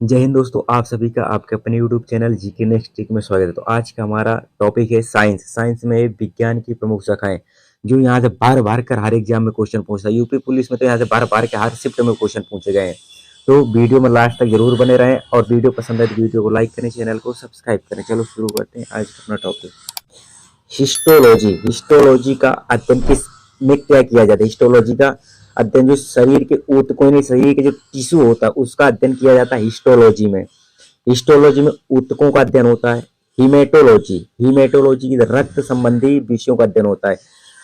जय हिंद दोस्तों, आप सभी का आपके अपने YouTube channel GK next tick में स्वागत है। तो आज का हमारा टॉपिक है साइंस। साइंस में विज्ञान की प्रमुख शाखाएं जो यहाँ से बार बार कर हर एग्जाम में क्वेश्चन पूछता है। यूपी पुलिस में तो यहाँ से बार बार के हर शिफ्ट में क्वेश्चन पूछे गए हैं। तो वीडियो में लास्ट तक जरूर बने रहें और वीडियो पसंद आए तो वीडियो को लाइक करें, चैनल को सब्सक्राइब करें। चलो शुरू करते हैं आज का अपना टॉपिक। हिस्टोलॉजी। हिस्टोलॉजी का अध्ययन किस में क्या किया जाता है? हिस्टोलॉजी का अध्ययन जो शरीर के ऊतकों यानी शरीर के जो टिश्यू होता है उसका अध्ययन किया जाता है हिस्टोलॉजी में। हिस्टोलॉजी में ऊतकों का अध्ययन होता है। हीमेटोलॉजी। हीमेटोलॉजी की रक्त संबंधी विषयों का अध्ययन होता है।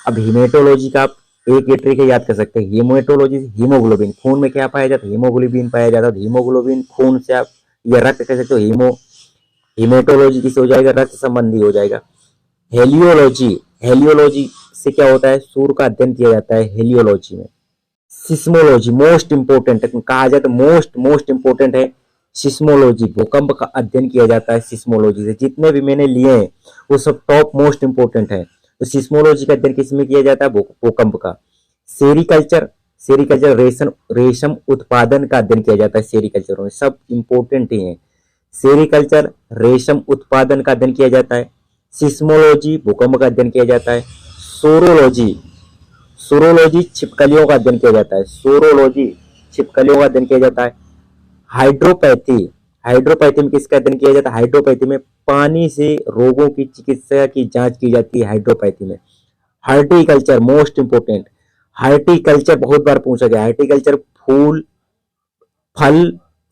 अब हीमेटोलॉजी का आप एक ये ट्रिक याद कर सकते हैं। हीमेटोलॉजी हीमोग्लोबिन, खून में क्या पाया जाता है? हीमोग्लोबिन पाया जाता है। हीमोग्लोबिन खून से आप या रक्त कह सकते हो। हीमेटोलॉजी किससे हो जाएगा? रक्त संबंधी हो जाएगा। हेलियोलॉजी। हेलियोलॉजी से क्या होता है? सूर्य का अध्ययन किया जाता है हेलियोलॉजी में। सिस्मोलॉजी मोस्ट इंपोर्टेंट है, कहा जाता है मोस्ट इंपोर्टेंट है सिस्मोलॉजी। भूकंप का अध्ययन किया जाता है सिस्मोलॉजी से। जितने भी मैंने लिए हैं वो सब टॉप मोस्ट इंपोर्टेंट है। तो सिस्मोलॉजी का अध्ययन किसमें किया जाता है? भूकंप का। सेरिकल्चर। सेरिकल्चर रेशम उत्पादन का अध्ययन किया जाता है सेरिकल्चर में। सब इंपोर्टेंट ही है। सेरिकल्चर रेशम उत्पादन का अध्ययन किया जाता है। सिस्मोलॉजी भूकंप का अध्ययन किया जाता है। सोरोलॉजी। सोरोलॉजी छिपकलियों का अध्ययन किया जाता है। सोरोलॉजी छिपकलियों का अध्ययन किया जाता है। हाइड्रोपैथी। हाइड्रोपैथी में किसका अध्ययन किया जाता है? हाइड्रोपैथी में पानी से रोगों की चिकित्सा की जांच की जाती है हाइड्रोपैथी में। Horticulture most important. हार्टिकल्चर बहुत बार पूछा गया। हार्टिकल्चर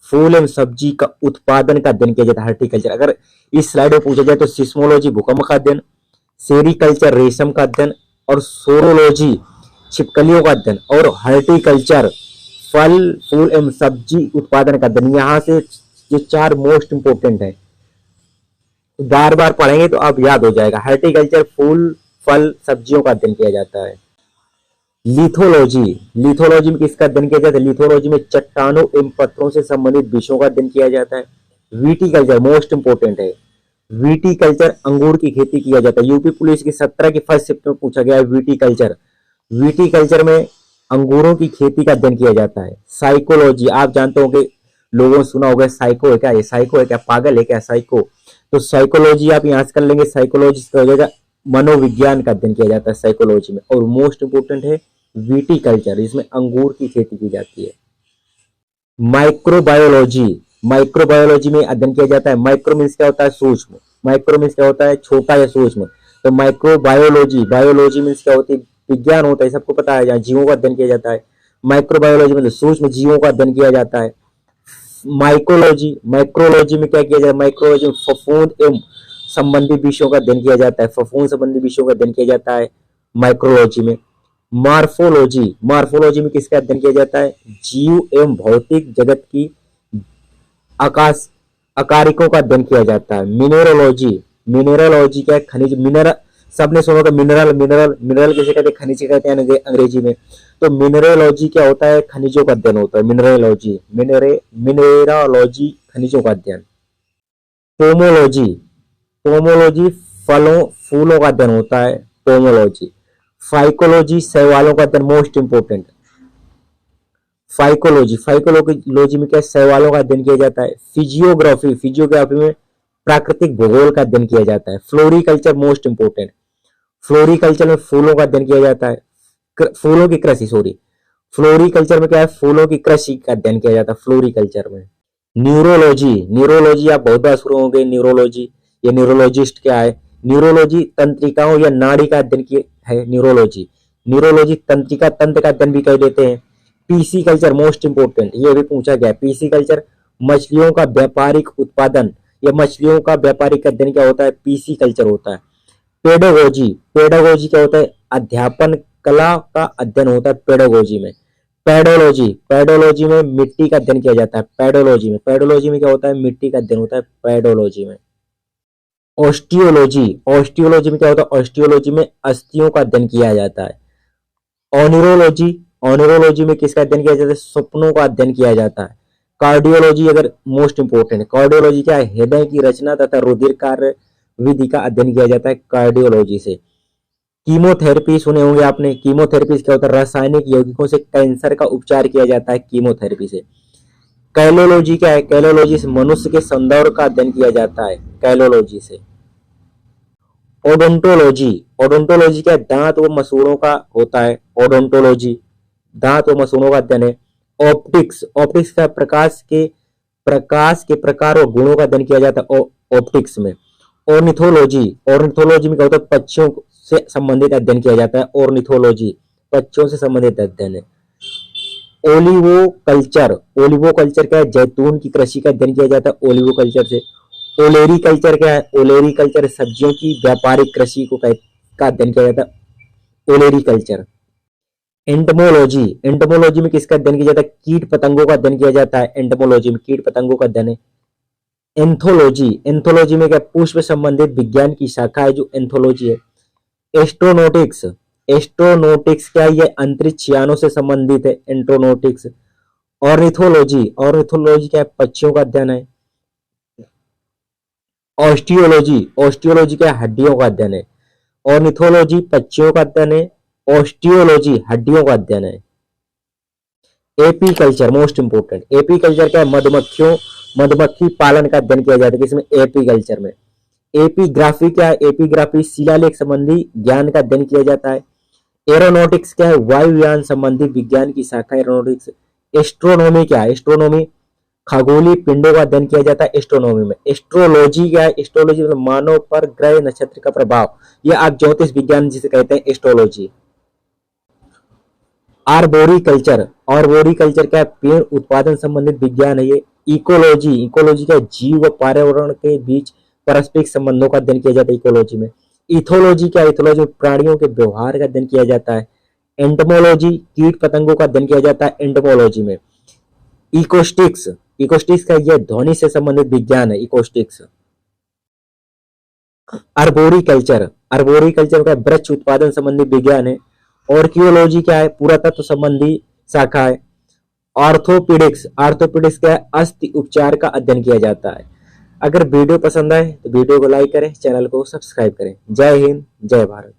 फूल एवं सब्जी का उत्पादन का अध्ययन किया जाता है हार्टिकल्चर। अगर इस स्लाइड में पूछा जाए तो सिस्मोलॉजी भूकंप का अध्ययन, सेरिकल्चर रेशम का अध्ययन और सोरोलॉजी छिपकलियों का अध्ययन और हार्टिकल्चर फल फूल एवं सब्जी उत्पादन का अध्ययन। यहाँ से ये चार मोस्ट इंपोर्टेंट है, बार बार पढ़ेंगे तो आप याद हो जाएगा। हार्टिकल्चर फूल फल सब्जियों का अध्ययन किया जाता है। लिथोलॉजी। लिथोलॉजी में किसका अध्ययन किया जाता है? लिथोलॉजी में चट्टानों एवं पत्थरों से संबंधित विषयों का अध्ययन किया जाता है। विटीकल्चर मोस्ट इंपोर्टेंट है। विटीकल्चर अंगूर की खेती किया जाता है। यूपी पुलिस की 17 की फर्स्ट शिफ्ट में पूछा गया है विटीकल्चर। विटीकल्चर में अंगूरों की खेती का अध्ययन किया जाता है। साइकोलॉजी आप जानते होंगे, लोगों ने सुना होगा साइको है क्या? ये साइको है क्या? पागल है क्या साइको? तो साइकोलॉजी आप यहाँ से कर लेंगे। साइकोलॉजी का हो जाएगा मनोविज्ञान का अध्ययन किया जाता है साइकोलॉजी में। और मोस्ट इंपोर्टेंट है विटीकल्चर, इसमें अंगूर की खेती की जाती है। माइक्रोबायोलॉजी। माइक्रोबायोलॉजी में अध्ययन किया जाता है। माइक्रो मीन्स क्या होता है? सूक्ष्म। माइक्रो मीन्स क्या होता है? छोटा या सूक्ष्म। तो माइक्रोबायोलॉजी, बायोलॉजी मीन्स क्या होती है? विज्ञान होता है, सबको पता है, जहाँ जीवों का अध्ययन किया जाता है। माइक्रोबायोलॉजी मतलब सूक्ष्म जीवों का अध्ययन किया जाता है। माइकोलॉजी, माइक्रोलॉजी में क्या किया जाता है? माइक्रोलॉजी में फफूंद एवं संबंधी विषयों का अध्ययन किया जाता है। फफूंद संबंधी विषयों का अध्ययन किया जाता है माइक्रोलॉजी में। मार्फोलॉजी। मार्फोलॉजी में किसका अध्ययन किया जाता है? जीव एवं भौतिक जगत की आकाश अकारिकों का अध्ययन किया जाता है। मिनरलॉजी। मिनरलॉजी क्या है? खनिज। मिनरल सबने सुना होगा। मिनरल मिनरल मिनरल किसे कहते हैं? खनिज कहते हैं अंग्रेजी में। तो मिनरलॉजी क्या होता है? खनिजों का अध्ययन होता है मिनरलॉजी। मिनरलॉजी खनिजों का अध्ययन। पोमोलॉजी। पोमोलॉजी फलों फूलों का अध्ययन होता है पोमोलॉजी। फाइकोलॉजी शैवालों का अध्ययन मोस्ट इंपोर्टेंट। फाइकोलॉजी। फाइकोलॉजी में क्या? शैवालों का अध्ययन किया जाता है। फिजियोग्राफी। फिजियोग्राफी में प्राकृतिक भूगोल का अध्ययन किया जाता है। Floriculture most important. फ्लोरिकल्चर में फूलों का अध्ययन किया जाता है। फूलों की कृषि, सॉरी, फ्लोरिकल्चर में क्या है? फूलों की कृषि का अध्ययन किया जाता है फ्लोरिकल्चर में। न्यूरोलॉजी। न्यूरोलॉजी आप बहुत बार सुने होंगे न्यूरोलॉजी। ये न्यूरोलॉजिस्ट क्या है? न्यूरोलॉजी तंत्रिकाओं या नाड़ी का अध्ययन की है न्यूरोलॉजी। न्यूरोलॉजी तंत्रिका तंत्र का अध्ययन भी कर देते हैं। पीसी कल्चर मोस्ट इंपोर्टेंट, ये भी पूछा गया। पीसी कल्चर मछलियों का व्यापारिक उत्पादन या मछलियों का व्यापारिक अध्ययन क्या होता है? पीसी कल्चर होता है। पेडागोजी। पेडागोजी क्या होता है? अध्यापन कला का अध्ययन होता है पेडागोजी में। पेडोलॉजी। पेडोलॉजी में मिट्टी का अध्ययन किया जाता है। पेडोलॉजी में, पेडोलॉजी में क्या होता है? मिट्टी का अध्ययन होता है पेडोलॉजी में। ऑस्टियोलॉजी। ऑस्टियोलॉजी में क्या होता है? ऑस्टियोलॉजी में अस्थियों का अध्ययन किया जाता है। ऑनिरोलॉजी। ऑनिरोलॉजी में किसका अध्ययन किया जाता है? सपनों का अध्ययन किया जाता है। कार्डियोलॉजी अगर मोस्ट इंपोर्टेंट है। कार्डियोलॉजी क्या है? हृदय की रचना तथा रुधिर कार्य विधि का अध्ययन किया जाता है कार्डियोलॉजी से। कीमोथेरेपी सुने होंगे आपने। कीमोथेरेपी क्या होता है? रासायनिक यौगिकों से कैंसर का उपचार किया जाता है कीमोथेरेपी से। कैलोलॉजी क्या है? कैलोलॉजी से मनुष्य के सौंदर्य का अध्ययन किया जाता है, कैलोलॉजी से। ओडोंटोलॉजी, ओडोंटोलॉजी क्या है? दांत व मसूड़ों का होता है ओडोंटोलॉजी, दांत व मसूड़ों का अध्ययन है। ऑप्टिक्स, ऑप्टिक्स का प्रकाश के प्रकार और गुणों का अध्ययन किया जाता है ऑप्टिक्स में। ऑर्निथोलॉजी, ऑर्निथोलॉजी में क्या होता है? पक्षियों से संबंधित अध्ययन किया जाता है ऑर्निथोलॉजी, पक्षियों से संबंधित अध्ययन है। ओलिवो कल्चर, ओलिवो कल्चर क्या है? जैतून की कृषि का अध्ययन किया जाता है ओलिवो कल्चर से। ओलेरी कल्चर क्या है? ओलेरी कल्चर सब्जियों की व्यापारिक कृषि को का अध्ययन किया जाता है ओलेरी कल्चर। एंटमोलॉजी, एंटमोलॉजी में किसका अध्ययन किया जाता है? कीट पतंगों का अध्ययन किया जाता है एंटमोलॉजी में, कीट पतंगों का अध्ययन है। एंथोलॉजी, एंथोलॉजी में क्या? पुष्प संबंधित विज्ञान की शाखा है जो एंथोलॉजी है। एस्ट्रोनॉटिक्स, एस्ट्रोनॉटिक्स क्या है? ये अंतरिक्ष यानों से संबंधित है एस्ट्रोनॉटिक्स। ऑर्निथोलॉजी, ऑर्निथोलॉजी क्या है? पक्षियों का अध्ययन है। ऑस्टियोलॉजी, ऑस्टियोलॉजी क्या है? हड्डियों का अध्ययन है। ऑर्निथोलॉजी पक्षियों का अध्ययन है, ऑस्टियोलॉजी हड्डियों का अध्ययन है। AP culture most important, AP culture क्या है? मधुमक्खियों, मधुमक्खी पालन का अध्ययन किया जाता है किसमें? एपी कल्चर में। एपीग्राफी क्या है? एपीग्राफी शिलालेख संबंधी ज्ञान का अध्ययन किया जाता है। एरोनॉटिक्स क्या है? वायुयान संबंधी विज्ञान की शाखा एरोनॉटिक्स। एस्ट्रोनॉमी क्या है? एस्ट्रोनॉमी खगोलीय पिंडों का अध्ययन किया जाता है एस्ट्रोनॉमी में। एस्ट्रोलॉजी क्या है? एस्ट्रोलॉजी मतलब मानव पर ग्रह नक्षत्र का प्रभाव, यह आप ज्योतिष विज्ञान जिसे कहते हैं एस्ट्रोलॉजी। आर्बोरिकल्चर, आर्बोरिकल्चर क्या है? पेड़ उत्पादन संबंधित विज्ञान है ये। इकोलॉजी, इकोलॉजी क्या है? जीव व पर्यावरण के बीच पारस्परिक संबंधों का अध्ययन किया जाता है इकोलॉजी में। इथोलॉजी क्या है? इथोलॉजी में प्राणियों के व्यवहार का अध्ययन किया जाता है। एंटमोलॉजी कीट पतंगों का अध्ययन किया जाता है एंटमोलॉजी में। इकोस्टिक्स, इकोस्टिक्स का यह ध्वनि से संबंधित विज्ञान है इकोस्टिक्स। अर्बोरिकल्चर, अर्बोरिकल्चर का वृक्ष उत्पादन संबंधी विज्ञान है। ऑर्कियोलॉजी क्या है? पुरातत्व संबंधी शाखा है। ऑर्थोपेडिक्स, ऑर्थोपेडिक्स क्या है? अस्थि उपचार का अध्ययन किया जाता है। अगर वीडियो पसंद आए तो वीडियो को लाइक करें, चैनल को सब्सक्राइब करें। जय हिंद, जय भारत।